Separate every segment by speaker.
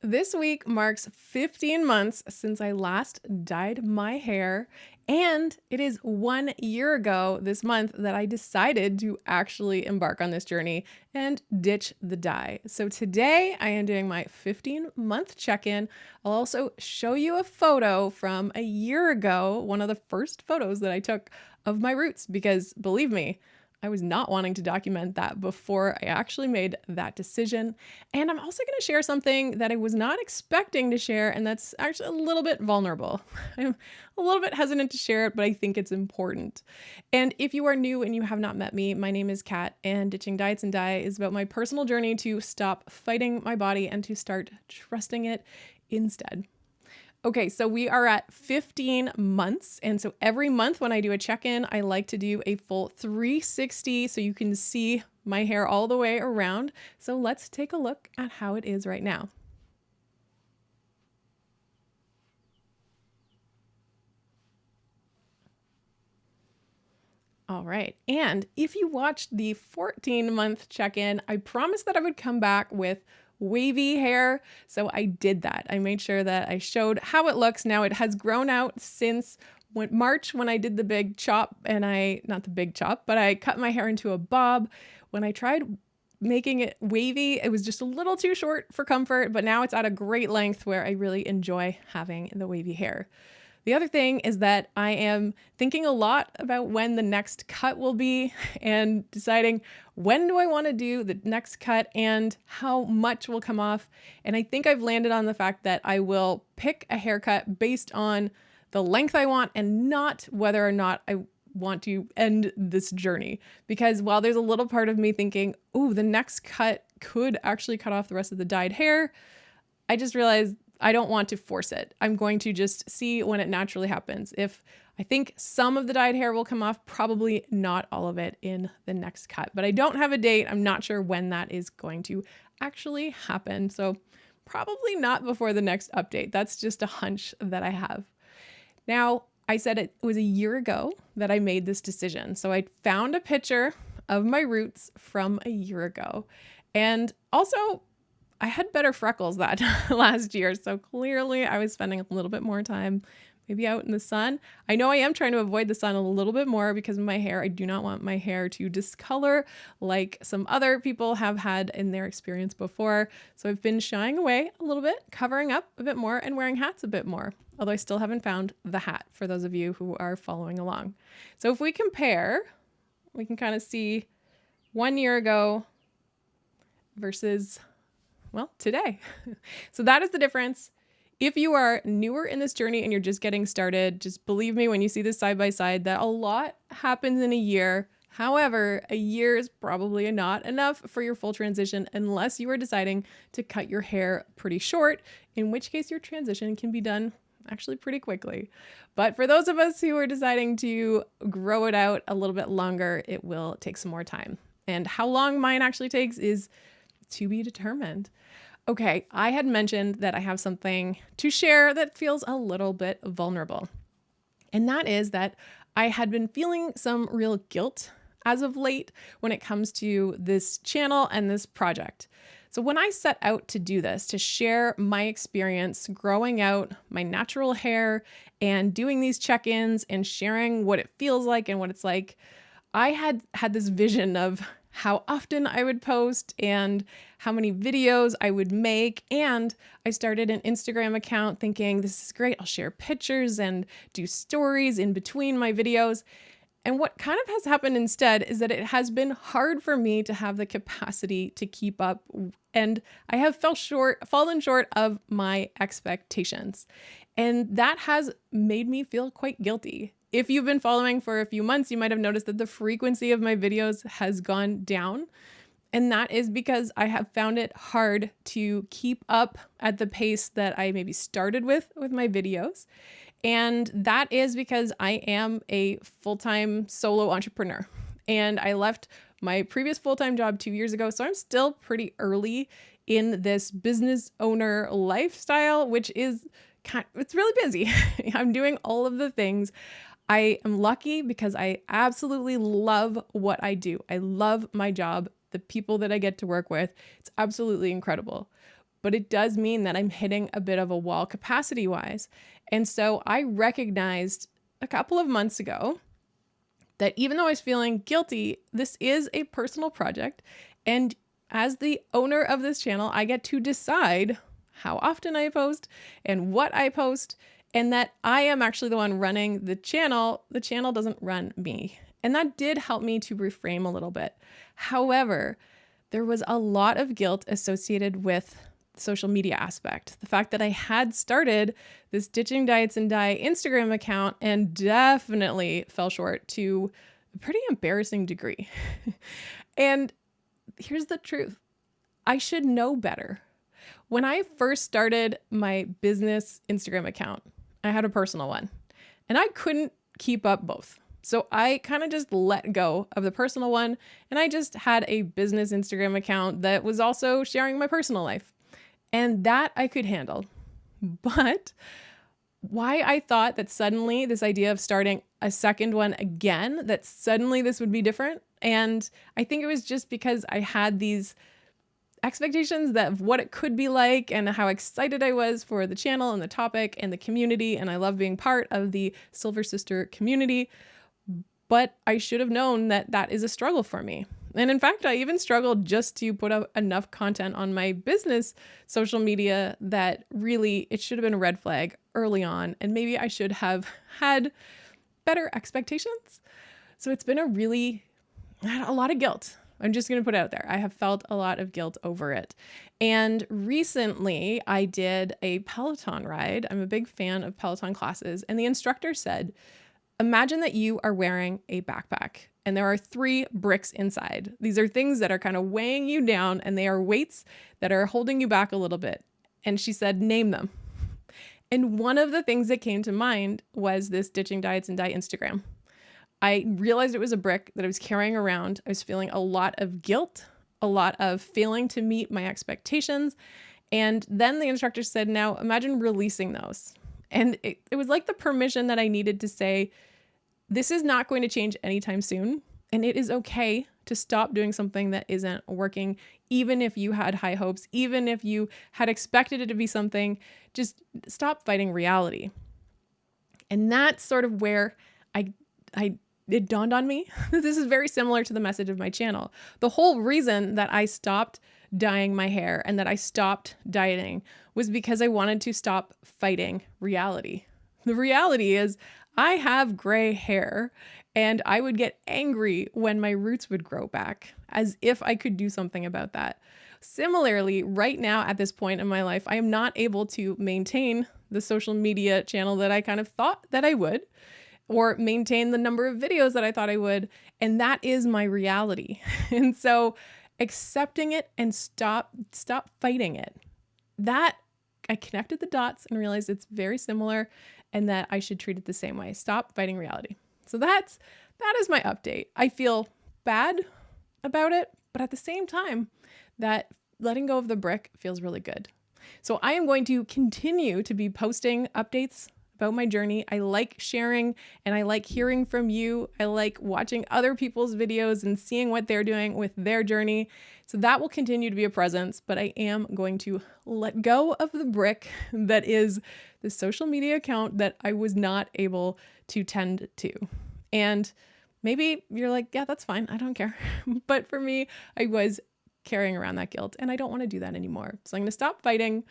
Speaker 1: This week marks 15 months since I last dyed my hair, and it is 1 year ago this month that I decided to actually embark on this journey and ditch the dye. So today I am doing my 15-month check-in. I'll also show you a photo from a year ago, one of the first photos that I took of my roots, because believe me, I was not wanting to document that before I actually made that decision. And I'm also going to share something that I was not expecting to share, and that's actually a little bit vulnerable. I'm a little bit hesitant to share it, but I think it's important. And if you are new and you have not met me, my name is Kat, and Ditching Diets and Dye is about my personal journey to stop fighting my body and to start trusting it instead. Okay, so we are at 15 months. And so every month when I do a check-in, I like to do a full 360 so you can see my hair all the way around. So let's take a look at how it is right now. All right. And if you watched the 14-month check-in, I promised that I would come back with wavy hair. So I did that. I made sure that I showed how it looks. Now it has grown out since March when I did the big chop, and not the big chop, but I cut my hair into a bob. When I tried making it wavy, it was just a little too short for comfort, but now it's at a great length where I really enjoy having the wavy hair. The other thing is that I am thinking a lot about when the next cut will be and deciding when do I want to do the next cut and how much will come off. And I think I've landed on the fact that I will pick a haircut based on the length I want and not whether or not I want to end this journey. Because while there's a little part of me thinking, oh, the next cut could actually cut off the rest of the dyed hair, I just realized I don't want to force it. I'm going to just see when it naturally happens. If I think some of the dyed hair will come off, probably not all of it in the next cut. But I don't have a date. I'm not sure when that is going to actually happen. So probably not before the next update. That's just a hunch that I have. Now, I said it was a year ago that I made this decision. So I found a picture of my roots from a year ago. And also, I had better freckles that last year, so clearly I was spending a little bit more time maybe out in the sun. I know I am trying to avoid the sun a little bit more because of my hair. I do not want my hair to discolor like some other people have had in their experience before. So I've been shying away a little bit, covering up a bit more, and wearing hats a bit more, although I still haven't found the hat for those of you who are following along. So if we compare, we can kind of see 1 year ago versus today. So that is the difference. If you are newer in this journey and you're just getting started, just believe me when you see this side by side that a lot happens in a year. However, a year is probably not enough for your full transition unless you are deciding to cut your hair pretty short, in which case your transition can be done actually pretty quickly. But for those of us who are deciding to grow it out a little bit longer, it will take some more time. And how long mine actually takes is to be determined. Okay, I had mentioned that I have something to share that feels a little bit vulnerable. And that is that I had been feeling some real guilt as of late when it comes to this channel and this project. So when I set out to do this, to share my experience growing out my natural hair and doing these check-ins and sharing what it feels like and what it's like, I had this vision of how often I would post and how many videos I would make. And I started an Instagram account thinking, this is great. I'll share pictures and do stories in between my videos. And what kind of has happened instead is that it has been hard for me to have the capacity to keep up. And I have fallen short of my expectations. And that has made me feel quite guilty. If you've been following for a few months, you might have noticed that the frequency of my videos has gone down. And that is because I have found it hard to keep up at the pace that I maybe started with my videos. And that is because I am a full-time solo entrepreneur. And I left my previous full-time job 2 years ago. So I'm still pretty early in this business owner lifestyle, which is it's really busy. I'm doing all of the things. I am lucky because I absolutely love what I do. I love my job, the people that I get to work with. It's absolutely incredible. but it does mean that I'm hitting a bit of a wall capacity wise. And so I recognized a couple of months ago that even though I was feeling guilty, this is a personal project. And as the owner of this channel, I get to decide how often I post and what I post, and that I am actually the one running the channel. The channel doesn't run me. And that did help me to reframe a little bit. However, there was a lot of guilt associated with the social media aspect. The fact that I had started this Ditching Diets and Die Instagram account and definitely fell short to a pretty embarrassing degree. And here's the truth. I should know better. When I first started my business Instagram account, I had a personal one, and I couldn't keep up both. So I kind of just let go of the personal one, and I just had a business Instagram account that was also sharing my personal life. And that I could handle. But why I thought that suddenly this idea of starting a second one again, that suddenly this would be different. And I think it was just because I had these expectations of what it could be like and how excited I was for the channel and the topic and the community. And I love being part of the Silver Sister community. But I should have known that that is a struggle for me. And in fact, I even struggled just to put up enough content on my business social media that really it should have been a red flag early on. And maybe I should have had better expectations. So it's been I had a lot of guilt. I'm just going to put it out there. I have felt a lot of guilt over it. And recently I did a Peloton ride. I'm a big fan of Peloton classes. And the instructor said, imagine that you are wearing a backpack and there are 3 bricks inside. These are things that are kind of weighing you down, and they are weights that are holding you back a little bit. And she said, name them. And one of the things that came to mind was this Ditching Diets and Die Instagram. I realized it was a brick that I was carrying around. I was feeling a lot of guilt, a lot of failing to meet my expectations. And then the instructor said, now imagine releasing those. And it was like the permission that I needed to say, this is not going to change anytime soon. And it is okay to stop doing something that isn't working, even if you had high hopes, even if you had expected it to be something. Just stop fighting reality. And that's sort of where it dawned on me. This is very similar to the message of my channel. The whole reason that I stopped dyeing my hair and that I stopped dieting was because I wanted to stop fighting reality. The reality is I have gray hair, and I would get angry when my roots would grow back, as if I could do something about that. Similarly, right now at this point in my life, I am not able to maintain the social media channel that I kind of thought that I would, or maintain the number of videos that I thought I would. And that is my reality. And so accepting it and stop fighting it. That I connected the dots and realized it's very similar and that I should treat it the same way. Stop fighting reality. So that is my update. I feel bad about it, but at the same time, that letting go of the brick feels really good. So I am going to continue to be posting updates about my journey. I like sharing and I like hearing from you. I like watching other people's videos and seeing what they're doing with their journey. So that will continue to be a presence, but I am going to let go of the brick that is the social media account that I was not able to tend to. And maybe you're like, yeah, that's fine. I don't care. But for me, I was carrying around that guilt and I don't want to do that anymore. So I'm going to stop fighting.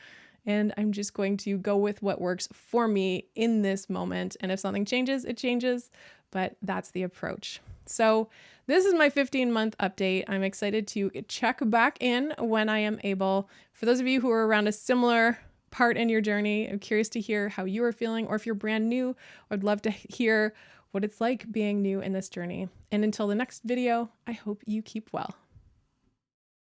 Speaker 1: And I'm just going to go with what works for me in this moment. And if something changes, it changes, but that's the approach. So this is my 15-month update. I'm excited to check back in when I am able. For those of you who are around a similar part in your journey, I'm curious to hear how you are feeling, or if you're brand new, I'd love to hear what it's like being new in this journey. And until the next video, I hope you keep well.